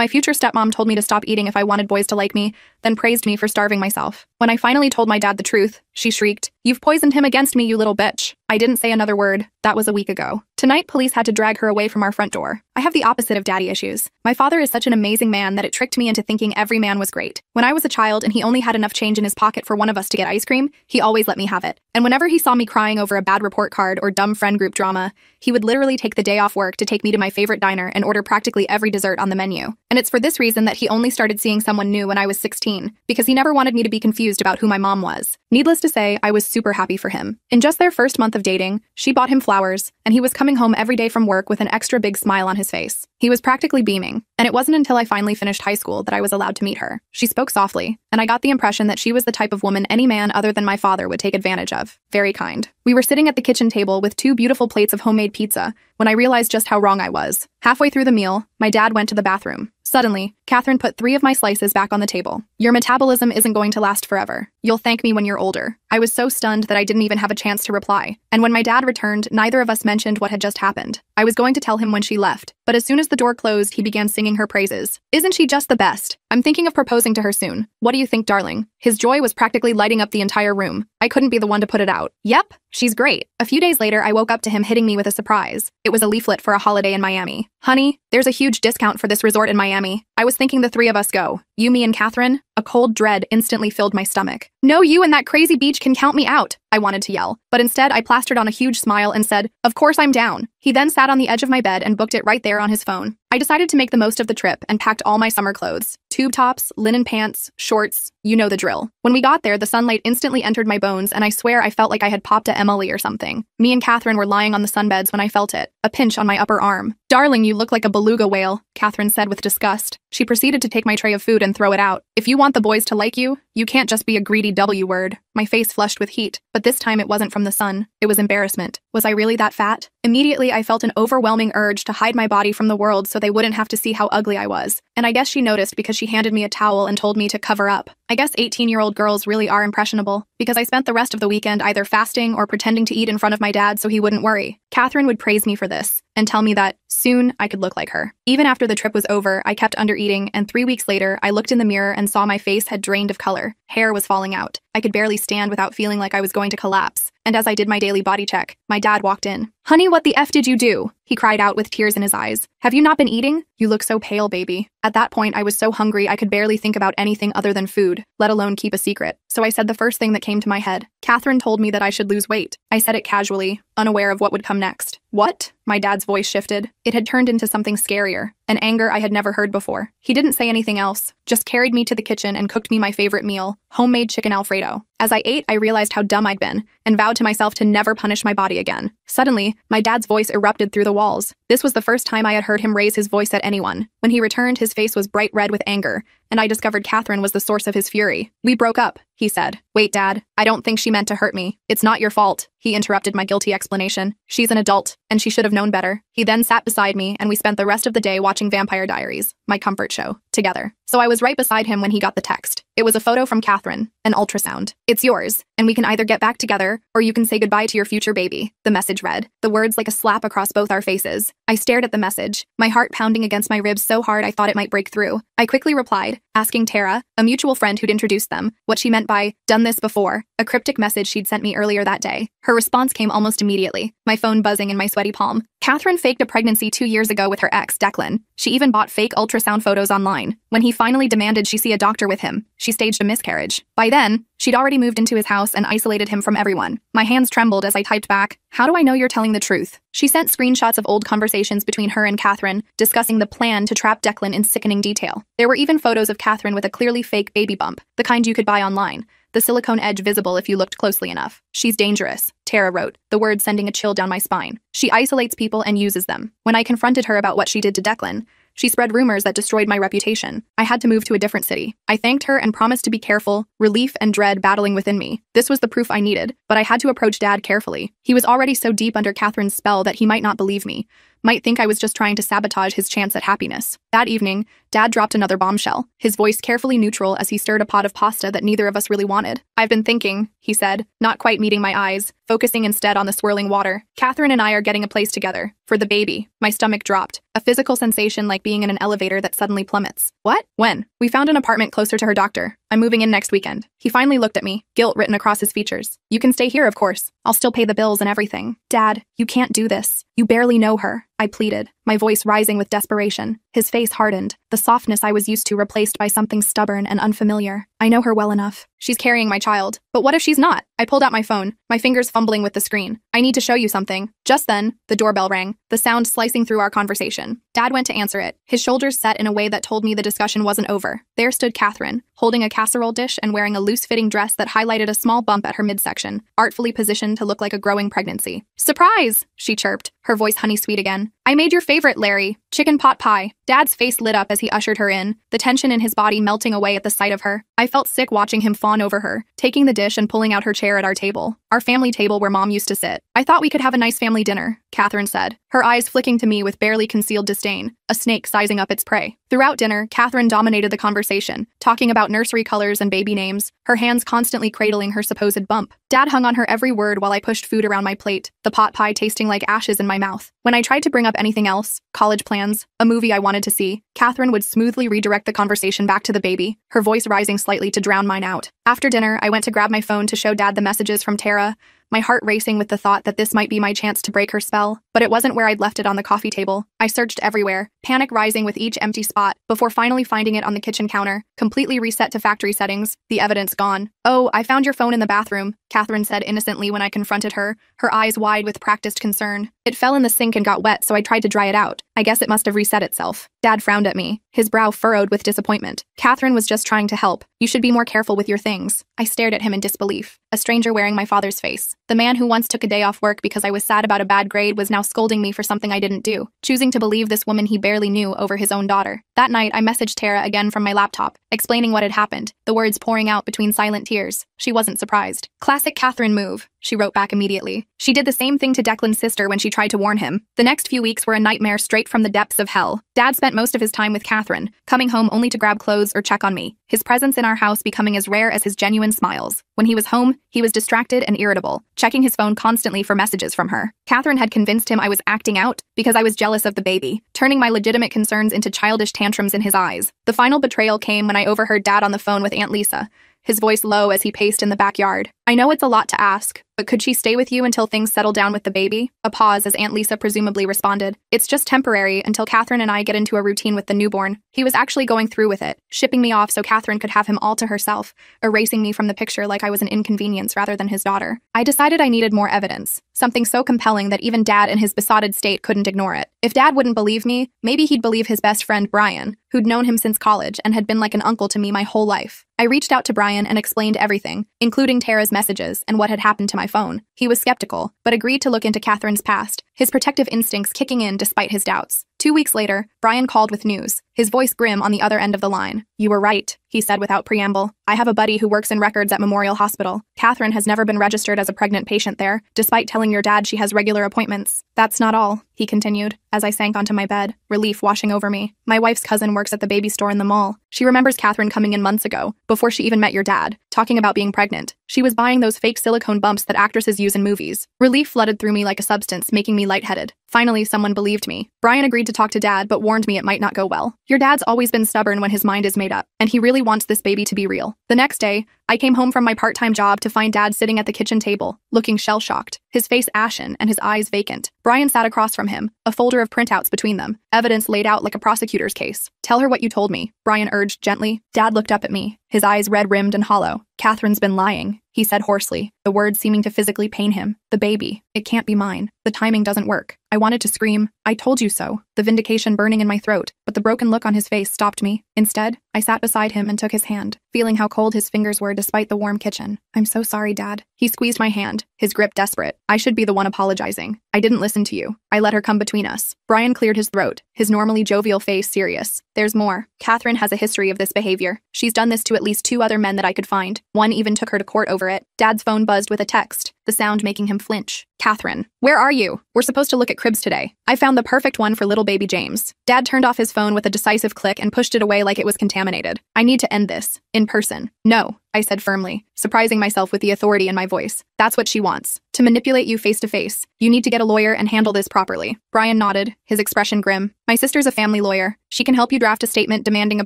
My future stepmom told me to stop eating if I wanted boys to like me, then praised me for starving myself. When I finally told my dad the truth, she shrieked, "You've poisoned him against me, you little bitch." I didn't say another word. That was a week ago. Tonight, police had to drag her away from our front door. I have the opposite of daddy issues. My father is such an amazing man that it tricked me into thinking every man was great. When I was a child and he only had enough change in his pocket for one of us to get ice cream, he always let me have it. And whenever he saw me crying over a bad report card or dumb friend group drama, he would literally take the day off work to take me to my favorite diner and order practically every dessert on the menu. And it's for this reason that he only started seeing someone new when I was 16, because he never wanted me to be confused about who my mom was. Needless to say, I was super happy for him. In just their first month of dating, she bought him flowers, and he was coming home every day from work with an extra big smile on his face. He was practically beaming, and it wasn't until I finally finished high school that I was allowed to meet her. She spoke softly, and I got the impression that she was the type of woman any man other than my father would take advantage of. Very kind. We were sitting at the kitchen table with 2 beautiful plates of homemade pizza when I realized just how wrong I was. Halfway through the meal, my dad went to the bathroom. Suddenly, Catherine put 3 of my slices back on the table. "Your metabolism isn't going to last forever. You'll thank me when you're older." I was so stunned that I didn't even have a chance to reply. And when my dad returned, neither of us mentioned what had just happened. I was going to tell him when she left, but as soon as the door closed, he began singing her praises. "Isn't she just the best? I'm thinking of proposing to her soon. What do you think, darling?" His joy was practically lighting up the entire room. I couldn't be the one to put it out. "Yep, she's great." A few days later, I woke up to him hitting me with a surprise. It was a leaflet for a holiday in Miami. "Honey, there's a huge discount for this resort in Miami. I was thinking the 3 of us go. You, me, and Catherine." A cold dread instantly filled my stomach. "No, you and that crazy beach can count me out," I wanted to yell. But instead, I plastered on a huge smile and said, "Of course I'm down." He then sat on the edge of my bed and booked it right there on his phone. I decided to make the most of the trip and packed all my summer clothes. Tube tops, linen pants, shorts, you know the drill. When we got there, the sunlight instantly entered my bones, and I swear I felt like I had popped a Emily or something. Me and Catherine were lying on the sunbeds when I felt it, a pinch on my upper arm. "Darling, you look like a beluga whale," Catherine said with disgust. She proceeded to take my tray of food and throw it out. "If you want the boys to like you can't just be a greedy W word." My face flushed with heat, but this time it wasn't from the sun. It was embarrassment. Was I really that fat? Immediately, I felt an overwhelming urge to hide my body from the world so they wouldn't have to see how ugly I was. And I guess she noticed because she handed me a towel and told me to cover up. I guess 18-year-old girls really are impressionable, because I spent the rest of the weekend either fasting or pretending to eat in front of my dad so he wouldn't worry. Catherine would praise me for this and tell me that soon I could look like her. Even after the trip was over, I kept under-eating, and 3 weeks later, I looked in the mirror and saw my face had drained of color. Hair was falling out. I could barely stand without feeling like I was going to collapse. And as I did my daily body check, my dad walked in. "Honey, what the F did you do?" he cried out with tears in his eyes. "Have you not been eating? You look so pale, baby." At that point, I was so hungry I could barely think about anything other than food, let alone keep a secret. So I said the first thing that came to my head. Catherine told me that I should lose weight. I said it casually, unaware of what would come next. "What?" My dad's voice shifted. It had turned into something scarier, an anger I had never heard before. He didn't say anything else, just carried me to the kitchen and cooked me my favorite meal, homemade chicken Alfredo. As I ate, I realized how dumb I'd been, and vowed to myself to never punish my body again. Suddenly, my dad's voice erupted through the walls. This was the first time I had heard him raise his voice at anyone. When he returned, his face was bright red with anger, and I discovered Catherine was the source of his fury. "We broke up," he said. "Wait, Dad, I don't think she meant to hurt me." "It's not your fault," he interrupted my guilty explanation. "She's an adult, and she should have known better." He then sat beside me, and we spent the rest of the day watching Vampire Diaries, my comfort show, together. So I was right beside him when he got the text. It was a photo from Catherine, an ultrasound. "It's yours, and we can either get back together, or you can say goodbye to your future baby," the message read, the words like a slap across both our faces. I stared at the message, my heart pounding against my ribs so hard I thought it might break through. I quickly replied, asking Tara, a mutual friend who'd introduced them, what she meant by, "done this before," a cryptic message she'd sent me earlier that day. Her response came almost immediately, my phone buzzing in my sweaty palm. Catherine faked a pregnancy 2 years ago with her ex, Declan. She even bought fake ultrasound photos online. When he finally demanded she see a doctor with him, she staged a miscarriage. By then, she'd already moved into his house and isolated him from everyone. My hands trembled as I typed back, "How do I know you're telling the truth?" She sent screenshots of old conversations between her and Catherine, discussing the plan to trap Declan in sickening detail. There were even photos of Catherine with a clearly fake baby bump, the kind you could buy online, the silicone edge visible if you looked closely enough. "She's dangerous," Tara wrote, the words sending a chill down my spine. "She isolates people and uses them." When I confronted her about what she did to Declan, she spread rumors that destroyed my reputation. I had to move to a different city. I thanked her and promised to be careful, relief and dread battling within me. This was the proof I needed, but I had to approach Dad carefully. He was already so deep under Catherine's spell that he might not believe me. might think I was just trying to sabotage his chance at happiness. That evening, Dad dropped another bombshell, his voice carefully neutral as he stirred a pot of pasta that neither of us really wanted. "I've been thinking," he said, not quite meeting my eyes, focusing instead on the swirling water. "Catherine and I are getting a place together. For the baby." My stomach dropped, a physical sensation like being in an elevator that suddenly plummets. "What? When?" "We found an apartment closer to her doctor. I'm moving in next weekend." He finally looked at me, guilt written across his features. "You can stay here, of course. I'll still pay the bills and everything." "Dad, you can't do this. You barely know her," I pleaded, my voice rising with desperation. His face hardened, the softness I was used to replaced by something stubborn and unfamiliar. "I know her well enough. She's carrying my child. But what if she's not?" I pulled out my phone, my fingers fumbling with the screen. "I need to show you something." Just then, the doorbell rang, the sound slicing through our conversation. Dad went to answer it, his shoulders set in a way that told me the discussion wasn't over. There stood Catherine, holding a casserole dish and wearing a loose-fitting dress that highlighted a small bump at her midsection, artfully positioned to look like a growing pregnancy. "Surprise!" she chirped, her voice honey-sweet again. "I made your favorite, Larry. Chicken pot pie." Dad's face lit up as he ushered her in, the tension in his body melting away at the sight of her. I felt sick watching him fawn over her, taking the dish and pulling out her chair at our table, our family table where Mom used to sit. "I thought we could have a nice family dinner," Catherine said, her eyes flicking to me with barely concealed disdain, a snake sizing up its prey. Throughout dinner, Catherine dominated the conversation, talking about nursery colors and baby names, her hands constantly cradling her supposed bump. Dad hung on her every word while I pushed food around my plate, the pot pie tasting like ashes in my mouth. When I tried to bring up anything else, college plans, a movie I wanted to see, Catherine would smoothly redirect the conversation back to the baby, her voice rising slightly to drown mine out. After dinner, I went to grab my phone to show Dad the messages from Tara, my heart racing with the thought that this might be my chance to break her spell. But it wasn't where I'd left it on the coffee table. I searched everywhere, panic rising with each empty spot, before finally finding it on the kitchen counter, completely reset to factory settings, the evidence gone. "Oh, I found your phone in the bathroom," Catherine said innocently when I confronted her, her eyes wide with practiced concern. "It fell in the sink and got wet, so I tried to dry it out. I guess it must have reset itself." Dad frowned at me, his brow furrowed with disappointment. "Catherine was just trying to help. You should be more careful with your things." I stared at him in disbelief, a stranger wearing my father's face. The man who once took a day off work because I was sad about a bad grade was now scolding me for something I didn't do, choosing to believe this woman he barely knew over his own daughter. That night, I messaged Tara again from my laptop, explaining what had happened, the words pouring out between silent tears. She wasn't surprised. "Classic Catherine move," she wrote back immediately. She did the same thing to Declan's sister when she tried to warn him. The next few weeks were a nightmare straight from the depths of hell. Dad spent most of his time with Catherine, coming home only to grab clothes or check on me, his presence in our house becoming as rare as his genuine smiles. When he was home, he was distracted and irritable, checking his phone constantly for messages from her. Catherine had convinced him I was acting out because I was jealous of the baby, turning my legitimate concerns into childish tantrums in his eyes. The final betrayal came when I overheard Dad on the phone with Aunt Lisa, his voice low as he paced in the backyard. "I know it's a lot to ask, but could she stay with you until things settle down with the baby?" A pause as Aunt Lisa presumably responded. "It's just temporary until Catherine and I get into a routine with the newborn." He was actually going through with it, shipping me off so Catherine could have him all to herself, erasing me from the picture like I was an inconvenience rather than his daughter. I decided I needed more evidence, something so compelling that even Dad in his besotted state couldn't ignore it. If Dad wouldn't believe me, maybe he'd believe his best friend Brian, who'd known him since college and had been like an uncle to me my whole life. I reached out to Brian and explained everything, including Tara's messages and what had happened to my phone. He was skeptical, but agreed to look into Catherine's past, his protective instincts kicking in despite his doubts. 2 weeks later, Brian called with news, his voice grim on the other end of the line. "You were right," he said without preamble. "I have a buddy who works in records at Memorial Hospital. Catherine has never been registered as a pregnant patient there, despite telling your dad she has regular appointments." "That's not all," he continued, as I sank onto my bed, relief washing over me. "My wife's cousin works at the baby store in the mall. She remembers Catherine coming in months ago, before she even met your dad, talking about being pregnant. She was buying those fake silicone bumps that actresses use in movies." Relief flooded through me like a substance, making me lightheaded. Finally, someone believed me. Brian agreed to talk to Dad, but warned me it might not go well. "Your dad's always been stubborn when his mind is made up, and he really wants this baby to be real." The next day, I came home from my part-time job to find Dad sitting at the kitchen table, looking shell-shocked, his face ashen and his eyes vacant. Brian sat across from him, a folder of printouts between them, evidence laid out like a prosecutor's case. "Tell her what you told me," Brian urged gently. Dad looked up at me, his eyes red-rimmed and hollow. "Catherine's been lying," he said hoarsely, the words seeming to physically pain him. "The baby. It can't be mine. The timing doesn't work." I wanted to scream, "I told you so," the vindication burning in my throat, but the broken look on his face stopped me. Instead, I sat beside him and took his hand, feeling how cold his fingers were despite the warm kitchen. "I'm so sorry, Dad." He squeezed my hand, his grip desperate. "I should be the one apologizing. I didn't listen to you. I let her come between us." Brian cleared his throat, his normally jovial face serious. "There's more. Catherine has a history of this behavior. She's done this to at least 2 other men that I could find. One even took her to court over it." Dad's phone buzzed with a text, the sound making him flinch. Catherine, where are you? We're supposed to look at cribs today. I found the perfect one for little baby James. Dad turned off his phone with a decisive click and pushed it away like it was contaminated. I need to end this. In person. No, I said firmly, surprising myself with the authority in my voice. That's what she wants. To manipulate you face to face. You need to get a lawyer and handle this properly. Brian nodded, his expression grim. My sister's a family lawyer. She can help you draft a statement demanding a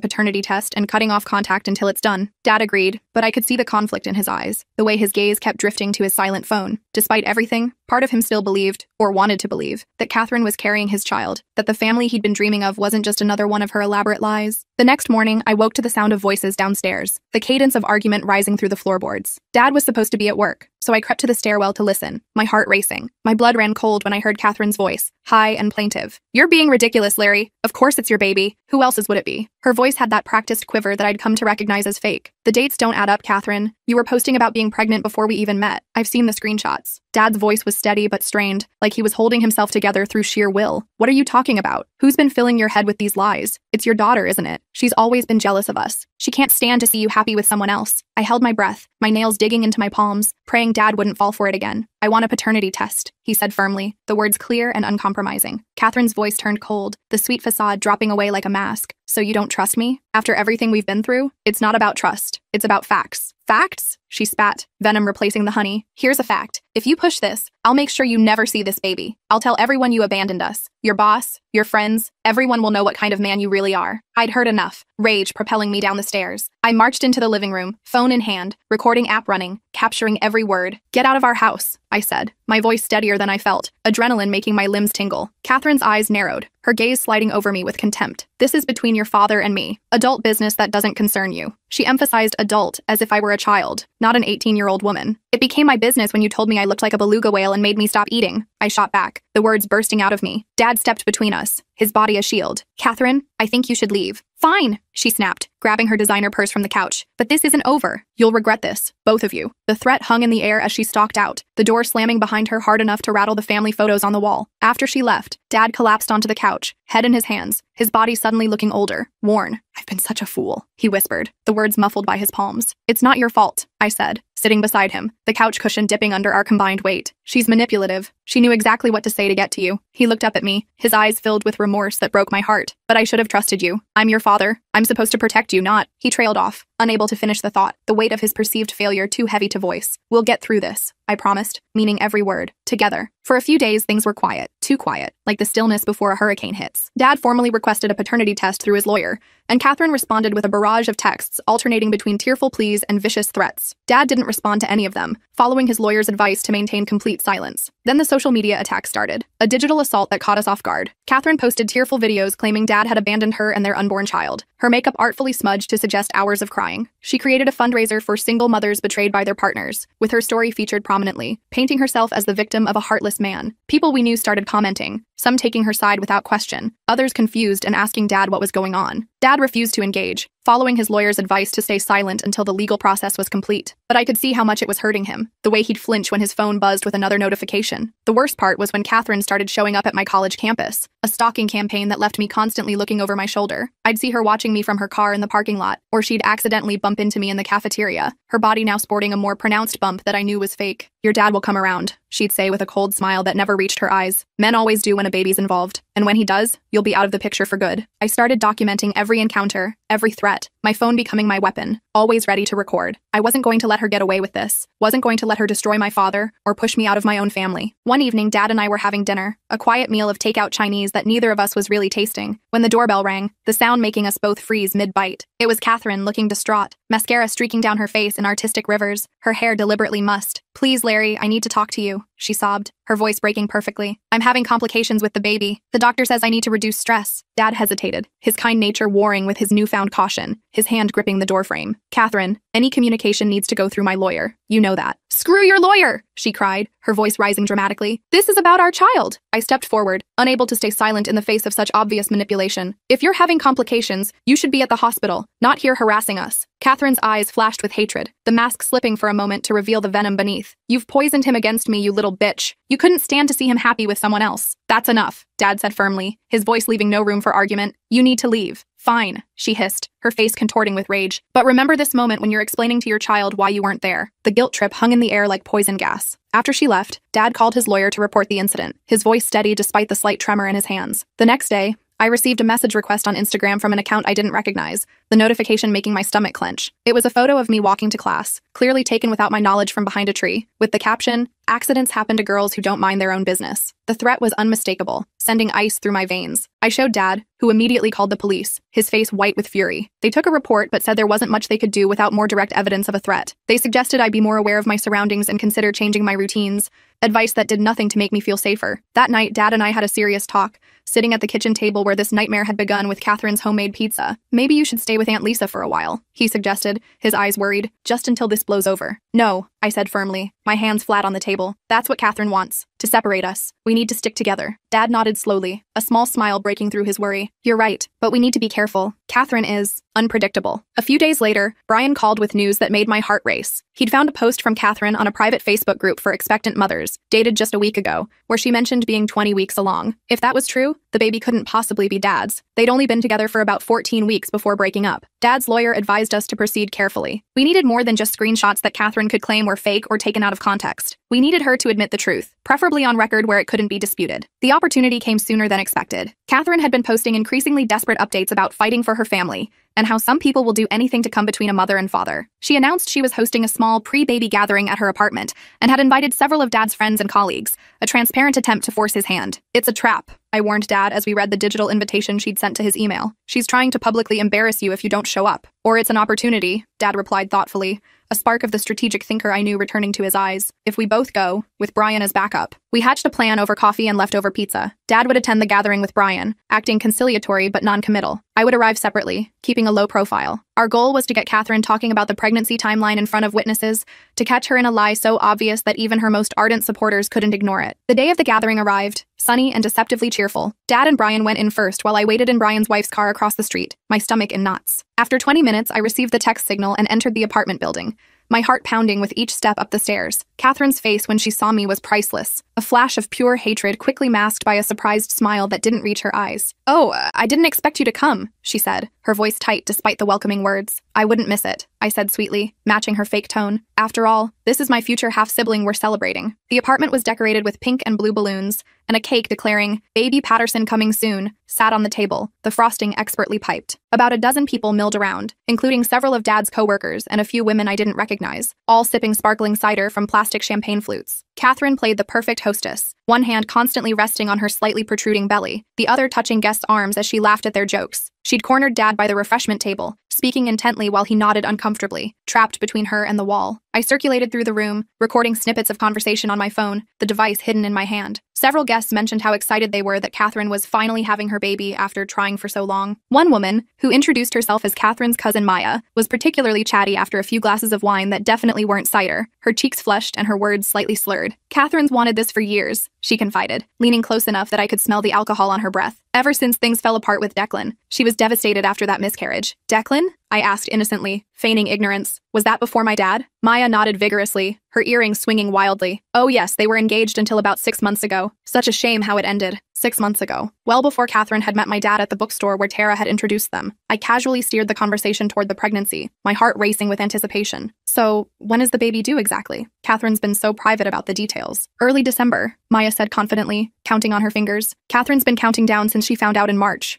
paternity test and cutting off contact until it's done. Dad agreed, but I could see the conflict in his eyes, the way his gaze kept drifting to his silent phone. Despite everything, part of him still believed, or wanted to believe, that Catherine was carrying his child, that the family he'd been dreaming of wasn't just another one of her elaborate lies. The next morning, I woke to the sound of voices downstairs, the cadence of argument rising through the floorboards. Dad was supposed to be at work, so I crept to the stairwell to listen, my heart racing. My blood ran cold when I heard Catherine's voice, high and plaintive. You're being ridiculous, Larry. Of course it's your baby. Who else's would it be? Her voice had that practiced quiver that I'd come to recognize as fake. The dates don't add up, Catherine. You were posting about being pregnant before we even met. I've seen the screenshots. Dad's voice was steady but strained, like he was holding himself together through sheer will. What are you talking about? Who's been filling your head with these lies? It's your daughter, isn't it? She's always been jealous of us. She can't stand to see you happy with someone else. I held my breath, my nails digging into my palms, praying Dad wouldn't fall for it again. I want a paternity test, he said firmly, the words clear and uncompromising. Catherine's voice turned cold, the sweet facade dropping away like a mask. So you don't trust me? After everything we've been through? It's not about trust. It's about facts. Facts? She spat, venom replacing the honey. Here's a fact. If you push this, I'll make sure you never see this baby. I'll tell everyone you abandoned us. Your boss, your friends, everyone will know what kind of man you really are. I'd heard enough, rage propelling me down the stairs. I marched into the living room, phone in hand, recording app running, capturing every word. Get out of our house, I said, my voice steadier than I felt, adrenaline making my limbs tingle. Catherine's eyes narrowed, her gaze sliding over me with contempt. This is between your father and me. Adult business that doesn't concern you. She emphasized adult as if I were a child, not an 18-year-old woman. It became my business when you told me I looked like a beluga whale and made me stop eating. I shot back, the words bursting out of me. Dad stepped between us, his body a shield. Catherine, I think you should leave. Fine, she snapped, grabbing her designer purse from the couch. But this isn't over. You'll regret this, both of you. The threat hung in the air as she stalked out, the door slamming behind her hard enough to rattle the family photos on the wall. After she left, Dad collapsed onto the couch, head in his hands, his body suddenly looking older, worn. I've been such a fool, he whispered, the words muffled by his palms. It's not your fault, I said, sitting beside him, the couch cushion dipping under our combined weight. She's manipulative. She knew exactly what to say to get to you. He looked up at me, his eyes filled with remorse that broke my heart. But I should have trusted you. I'm your father. I'm supposed to protect you, not. He trailed off, unable to finish the thought, the weight of his perceived failure too heavy to voice. We'll get through this, I promised, meaning every word, together. For a few days, things were quiet, too quiet, like the stillness before a hurricane hits. Dad formally requested a paternity test through his lawyer, and Catherine responded with a barrage of texts alternating between tearful pleas and vicious threats. Dad didn't respond to any of them, following his lawyer's advice to maintain complete silence. Then the social media attack started, a digital assault that caught us off guard. Catherine posted tearful videos claiming Dad had abandoned her and their unborn child, her makeup artfully smudged to suggest hours of crying. She created a fundraiser for single mothers betrayed by their partners, with her story featured prominently, painting herself as the victim of a heartless man. People we knew started commenting, some taking her side without question, others confused and asking Dad what was going on. Dad refused to engage, following his lawyer's advice to stay silent until the legal process was complete. But I could see how much it was hurting him, the way he'd flinch when his phone buzzed with another notification. The worst part was when Catherine started showing up at my college campus, a stalking campaign that left me constantly looking over my shoulder. I'd see her watching me from her car in the parking lot, or she'd accidentally bump into me in the cafeteria, her body now sporting a more pronounced bump that I knew was fake. Your dad will come around, she'd say with a cold smile that never reached her eyes. Men always do when a baby's involved, and when he does, you'll be out of the picture for good. I started documenting every encounter, every threat, my phone becoming my weapon, always ready to record. I wasn't going to let her get away with this, wasn't going to let her destroy my father, or push me out of my own family. One evening, Dad and I were having dinner, a quiet meal of takeout Chinese that neither of us was really tasting, when the doorbell rang, the sound making us both freeze mid-bite. It was Catherine, looking distraught, mascara streaking down her face in artistic rivers, her hair deliberately mussed. Please, Larry, I need to talk to you, she sobbed, her voice breaking perfectly. I'm having complications with the baby. The doctor says I need to reduce stress. Dad hesitated, his kind nature warring with his newfound caution, his hand gripping the doorframe. Catherine, any communication needs to go through my lawyer. You know that. Screw your lawyer, she cried, her voice rising dramatically. This is about our child. I stepped forward, unable to stay silent in the face of such obvious manipulation. speculation. If you're having complications, you should be at the hospital, not here harassing us. Catherine's eyes flashed with hatred, the mask slipping for a moment to reveal the venom beneath. You've poisoned him against me, you little bitch. You couldn't stand to see him happy with someone else. That's enough, Dad said firmly, his voice leaving no room for argument. You need to leave. Fine, she hissed, her face contorting with rage. But remember this moment when you're explaining to your child why you weren't there. The guilt trip hung in the air like poison gas. After she left, Dad called his lawyer to report the incident, his voice steady despite the slight tremor in his hands. The next day, I received a message request on Instagram from an account I didn't recognize, the notification making my stomach clench. It was a photo of me walking to class, clearly taken without my knowledge from behind a tree, with the caption, "Accidents happen to girls who don't mind their own business." The threat was unmistakable, sending ice through my veins. I showed Dad, who immediately called the police, his face white with fury. They took a report but said there wasn't much they could do without more direct evidence of a threat. They suggested I be more aware of my surroundings and consider changing my routines, advice that did nothing to make me feel safer. That night, Dad and I had a serious talk, sitting at the kitchen table where this nightmare had begun with Catherine's homemade pizza. "Maybe you should stay with Aunt Lisa for a while," he suggested, his eyes worried, "just until this blows over." "No," I said firmly, my hands flat on the table. "That's what Catherine wants, to separate us. We need to stick together." Dad nodded slowly, a small smile breaking through his worry. "You're right, but we need to be careful. Catherine is unpredictable." A few days later, Brian called with news that made my heart race. He'd found a post from Catherine on a private Facebook group for expectant mothers, dated just a week ago, where she mentioned being 20 weeks along. If that was true, the baby couldn't possibly be Dad's. They'd only been together for about 14 weeks before breaking up. Dad's lawyer advised us to proceed carefully. We needed more than just screenshots that Catherine could claim were fake or taken out of context. We needed her to admit the truth, preferably on record where it couldn't be disputed. The opportunity came sooner than expected. Catherine had been posting increasingly desperate updates about fighting for her family, and how some people will do anything to come between a mother and father. She announced she was hosting a small pre-baby gathering at her apartment, and had invited several of Dad's friends and colleagues, a transparent attempt to force his hand. "It's a trap," I warned Dad as we read the digital invitation she'd sent to his email. "She's trying to publicly embarrass you if you don't show up." "Or it's an opportunity," Dad replied thoughtfully, a spark of the strategic thinker I knew returning to his eyes. "If we both go, with Brian as backup." We hatched a plan over coffee and leftover pizza. Dad would attend the gathering with Brian, acting conciliatory but non-committal. I would arrive separately, keeping a low profile. Our goal was to get Catherine talking about the pregnancy timeline in front of witnesses, to catch her in a lie so obvious that even her most ardent supporters couldn't ignore it. The day of the gathering arrived, sunny and deceptively cheerful. Dad and Brian went in first while I waited in Brian's wife's car across the street, my stomach in knots. After 20 minutes, I received the text signal and entered the apartment building, my heart pounding with each step up the stairs. Catherine's face when she saw me was priceless, a flash of pure hatred quickly masked by a surprised smile that didn't reach her eyes. "Oh, I didn't expect you to come," she said, her voice tight despite the welcoming words. "I wouldn't miss it," I said sweetly, matching her fake tone. "After all, this is my future half-sibling we're celebrating." The apartment was decorated with pink and blue balloons, and a cake declaring, "Baby Patterson coming soon," sat on the table, the frosting expertly piped. About a dozen people milled around, including several of Dad's co-workers and a few women I didn't recognize, all sipping sparkling cider from plastic champagne flutes. Catherine played the perfect hostess, one hand constantly resting on her slightly protruding belly, the other touching guests' arms as she laughed at their jokes. She'd cornered Dad by the refreshment table, speaking intently while he nodded uncomfortably, trapped between her and the wall. I circulated through the room, recording snippets of conversation on my phone, the device hidden in my hand. Several guests mentioned how excited they were that Catherine was finally having her baby after trying for so long. One woman, who introduced herself as Catherine's cousin Maya, was particularly chatty after a few glasses of wine that definitely weren't cider, her cheeks flushed and her words slightly slurred. "Catherine's wanted this for years," she confided, leaning close enough that I could smell the alcohol on her breath. "Ever since things fell apart with Declan. She was devastated after that miscarriage." "Declan?" I asked innocently, feigning ignorance. "Was that before my dad?" Maya nodded vigorously, her earrings swinging wildly. "Oh yes, they were engaged until about 6 months ago. Such a shame how it ended." 6 months ago. Well before Catherine had met my dad at the bookstore where Tara had introduced them. I casually steered the conversation toward the pregnancy, my heart racing with anticipation. "So, when is the baby due exactly?" Catherine's been so private about the details. "Early December," Maya said confidently, counting on her fingers. Catherine's been counting down since she found out in March.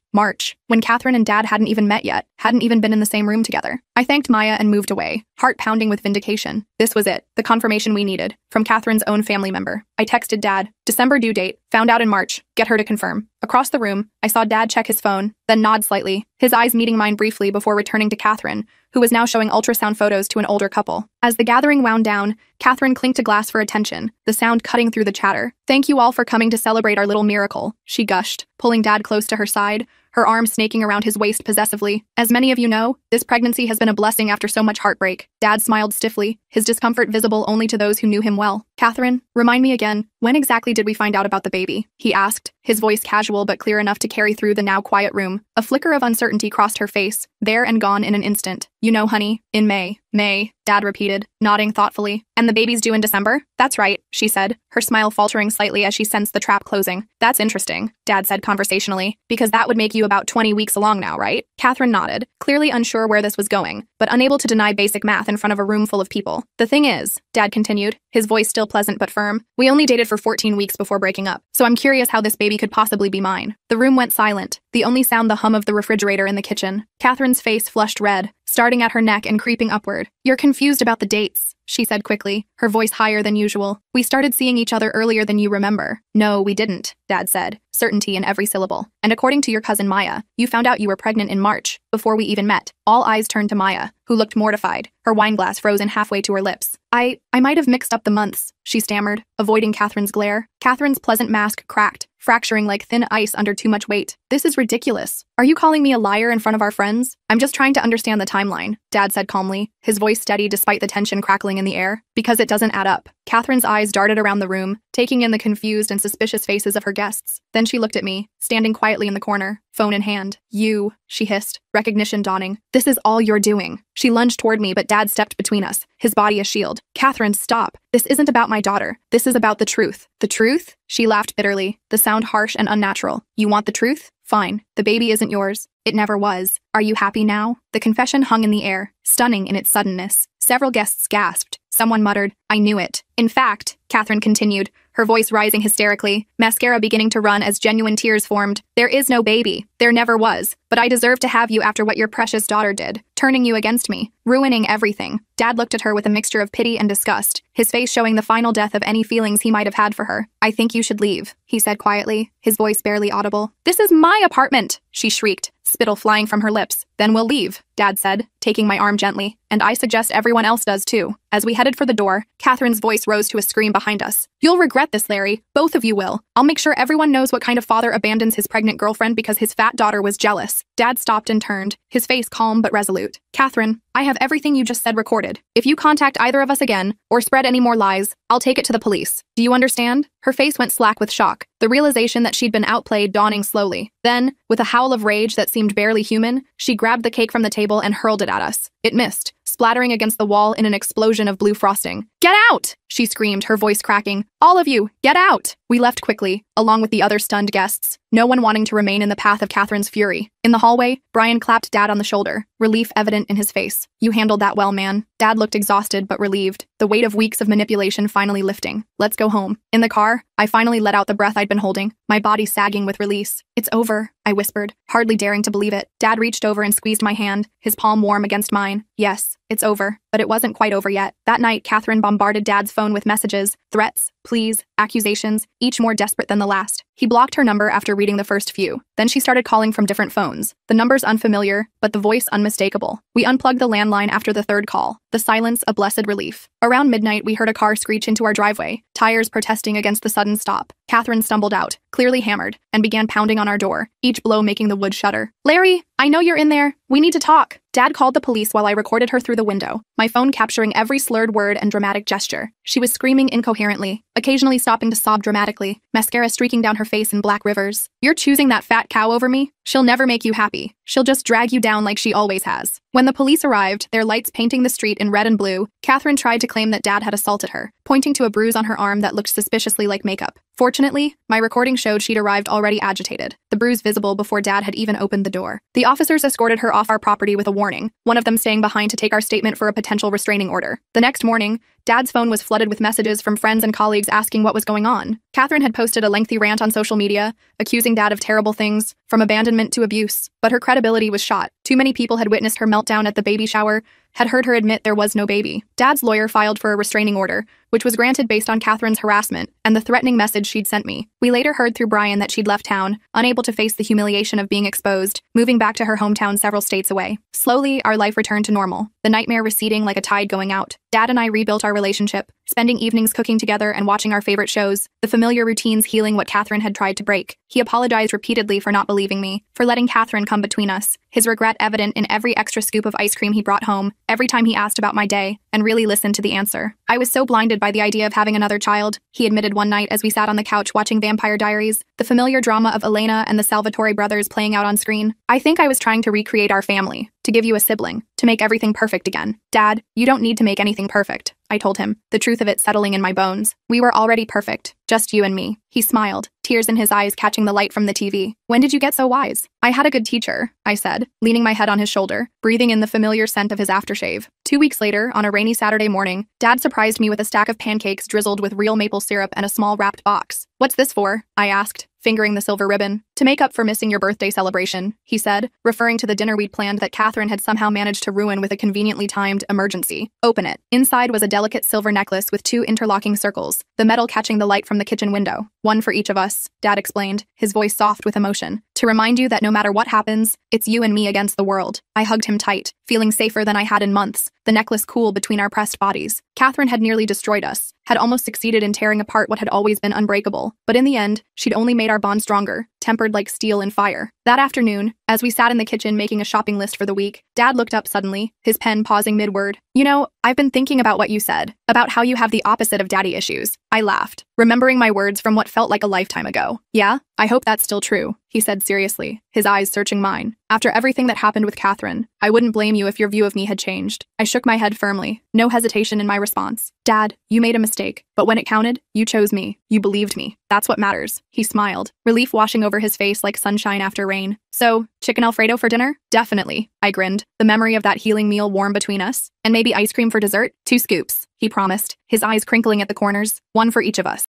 When Catherine and Dad hadn't even met yet, hadn't even been in the same room together. I thanked Maya and moved away, heart pounding with vindication. This was it, the confirmation we needed, from Catherine's own family member. I texted Dad, "December due date, found out in March, get her to confirm." Across the room, I saw Dad check his phone, then nod slightly, his eyes meeting mine briefly before returning to Catherine, who was now showing ultrasound photos to an older couple. As the gathering wound down, Catherine clinked a glass for attention, the sound cutting through the chatter. "Thank you all for coming to celebrate our little miracle," she gushed, pulling Dad close to her side, her arm snaking around his waist possessively. "As many of you know, this pregnancy has been a blessing after so much heartbreak." Dad smiled stiffly, his his discomfort visible only to those who knew him well. Catherine, remind me again, when exactly did we find out about the baby? He asked, his voice casual but clear enough to carry through the now quiet room. A flicker of uncertainty crossed her face, there and gone in an instant. You know, honey, in May. May, Dad repeated, nodding thoughtfully. And the baby's due in December? That's right, she said, her smile faltering slightly as she sensed the trap closing. That's interesting, Dad said conversationally, because that would make you about 20 weeks along now, right? Catherine nodded, clearly unsure where this was going, but unable to deny basic math in front of a room full of people. The thing is, Dad continued, his voice still pleasant but firm, we only dated for 14 weeks before breaking up, so I'm curious how this baby could possibly be mine. The room went silent, the only sound the hum of the refrigerator in the kitchen. Catherine's face flushed red, starting at her neck and creeping upward. You're confused about the dates, she said quickly, her voice higher than usual. We started seeing each other earlier than you remember. No, we didn't, Dad said, certainty in every syllable. And according to your cousin Maya, you found out you were pregnant in March, before we even met. All eyes turned to Maya, who looked mortified, her wineglass frozen halfway to her lips. I might have mixed up the months, she stammered, avoiding Catherine's glare. Catherine's pleasant mask cracked, fracturing like thin ice under too much weight. This is ridiculous. Are you calling me a liar in front of our friends? I'm just trying to understand the timeline, Dad said calmly, his voice steady despite the tension crackling in the air. Because it doesn't add up. Catherine's eyes darted around the room, taking in the confused and suspicious faces of her guests. Then she looked at me, standing quietly in the corner, phone in hand. You, she hissed, recognition dawning. This is all you're doing. She lunged toward me, but Dad stepped between us, his body a shield. Catherine, stop. This isn't about my daughter. This is about the truth. The truth? She laughed bitterly, the sound harsh and unnatural. You want the truth? Fine. The baby isn't yours. It never was. Are you happy now? The confession hung in the air, stunning in its suddenness. Several guests gasped. Someone muttered, I knew it. In fact, Catherine continued, her voice rising hysterically, mascara beginning to run as genuine tears formed. There is no baby. There never was. But I deserve to have you after what your precious daughter did, turning you against me, ruining everything. Dad looked at her with a mixture of pity and disgust, his face showing the final death of any feelings he might have had for her. I think you should leave, he said quietly, his voice barely audible. This is my apartment, she shrieked, spittle flying from her lips. Then we'll leave, Dad said, taking my arm gently. And I suggest everyone else does too. As we headed for the door, Catherine's voice rose to a scream behind us. You'll regret this, Larry. Both of you will. I'll make sure everyone knows what kind of father abandons his pregnant girlfriend because his fat daughter was jealous. Dad stopped and turned, his face calm but resolute. Catherine, I have everything you just said recorded. If you contact either of us again, or spread any more lies, I'll take it to the police. Do you understand? Her face went slack with shock, the realization that she'd been outplayed dawning slowly. Then, with a howl of rage that seemed barely human, she grabbed the cake from the table and hurled it at us. It missed, splattering against the wall in an explosion of blue frosting. Get out! She screamed, her voice cracking. All of you, get out! We left quickly, along with the other stunned guests, no one wanting to remain in the path of Catherine's fury. In the hallway, Brian clapped Dad on the shoulder, relief evident in his face. You handled that well, man. Dad looked exhausted but relieved, the weight of weeks of manipulation finally lifting. Let's go home. In the car, I finally let out the breath I'd been holding, my body sagging with release. It's over, I whispered, hardly daring to believe it. Dad reached over and squeezed my hand, his palm warm against mine. Yes, it's over. But it wasn't quite over yet. That night, Catherine bombarded Dad's phone with messages, threats, pleas, accusations, each more desperate than the last. He blocked her number after reading the first few. Then she started calling from different phones. The numbers unfamiliar, but the voice unmistakable. We unplugged the landline after the third call, the silence a blessed relief. Around midnight, we heard a car screech into our driveway, tires protesting against the sudden stop. Catherine stumbled out, clearly hammered, and began pounding on our door, each blow making the wood shudder. Larry, I know you're in there. We need to talk. Dad called the police while I recorded her through the window, my phone capturing every slurred word and dramatic gesture. She was screaming incoherently, occasionally stopping to sob dramatically, mascara streaking down her face in black rivers. You're choosing that fat cow over me? She'll never make you happy. She'll just drag you down like she always has. When the police arrived, their lights painting the street in red and blue, Catherine tried to claim that Dad had assaulted her, pointing to a bruise on her arm that looked suspiciously like makeup. Fortunately, my recording showed she'd arrived already agitated, the bruise visible before Dad had even opened the door. The officers escorted her off our property with a warning, one of them staying behind to take our statement for a potential restraining order. The next morning, Dad's phone was flooded with messages from friends and colleagues asking what was going on. Catherine had posted a lengthy rant on social media, accusing Dad of terrible things, from abandonment to abuse, but her credibility was shot. Too many people had witnessed her meltdown at the baby shower, had heard her admit there was no baby. Dad's lawyer filed for a restraining order, which was granted based on Catherine's harassment and the threatening message she'd sent me. We later heard through Brian that she'd left town, unable to face the humiliation of being exposed, moving back to her hometown several states away. Slowly, our life returned to normal, the nightmare receding like a tide going out. Dad and I rebuilt our relationship, spending evenings cooking together and watching our favorite shows, the familiar routines healing what Catherine had tried to break. He apologized repeatedly for not believing me, for letting Catherine come between us, his regret evident in every extra scoop of ice cream he brought home, every time he asked about my day, and really listened to the answer. I was so blinded by the idea of having another child, he admitted one night as we sat on the couch watching Vampire Diaries, the familiar drama of Elena and the Salvatore brothers playing out on screen. I think I was trying to recreate our family, to give you a sibling, to make everything perfect again. Dad, you don't need to make anything perfect, I told him, the truth of it settling in my bones. We were already perfect, just you and me. He smiled, tears in his eyes catching the light from the TV. When did you get so wise? I had a good teacher, I said, leaning my head on his shoulder, breathing in the familiar scent of his aftershave. 2 weeks later, on a rainy Saturday morning, Dad surprised me with a stack of pancakes drizzled with real maple syrup and a small wrapped box. What's this for? I asked, fingering the silver ribbon. To make up for missing your birthday celebration, he said, referring to the dinner we'd planned that Catherine had somehow managed to ruin with a conveniently timed emergency. Open it. Inside was a delicate silver necklace with 2 interlocking circles, the metal catching the light from the kitchen window. One for each of us, Dad explained, his voice soft with emotion. To remind you that no matter what happens, it's you and me against the world. I hugged him tight, feeling safer than I had in months, the necklace cool between our pressed bodies. Catherine had nearly destroyed us, had almost succeeded in tearing apart what had always been unbreakable. But in the end, she'd only made our bond stronger, tempered like steel in fire. That afternoon, as we sat in the kitchen making a shopping list for the week, Dad looked up suddenly, his pen pausing mid-word. You know, I've been thinking about what you said, about how you have the opposite of daddy issues. I laughed, remembering my words from what felt like a lifetime ago. Yeah? I hope that's still true, he said seriously, his eyes searching mine. After everything that happened with Catherine, I wouldn't blame you if your view of me had changed. I shook my head firmly, no hesitation in my response. Dad, you made a mistake, but when it counted, you chose me. You believed me. That's what matters. He smiled, relief washing over his face like sunshine after rain. So, chicken Alfredo for dinner? Definitely, I grinned, the memory of that healing meal warm between us. And maybe ice cream for dessert? 2 scoops, he promised, his eyes crinkling at the corners, 1 for each of us.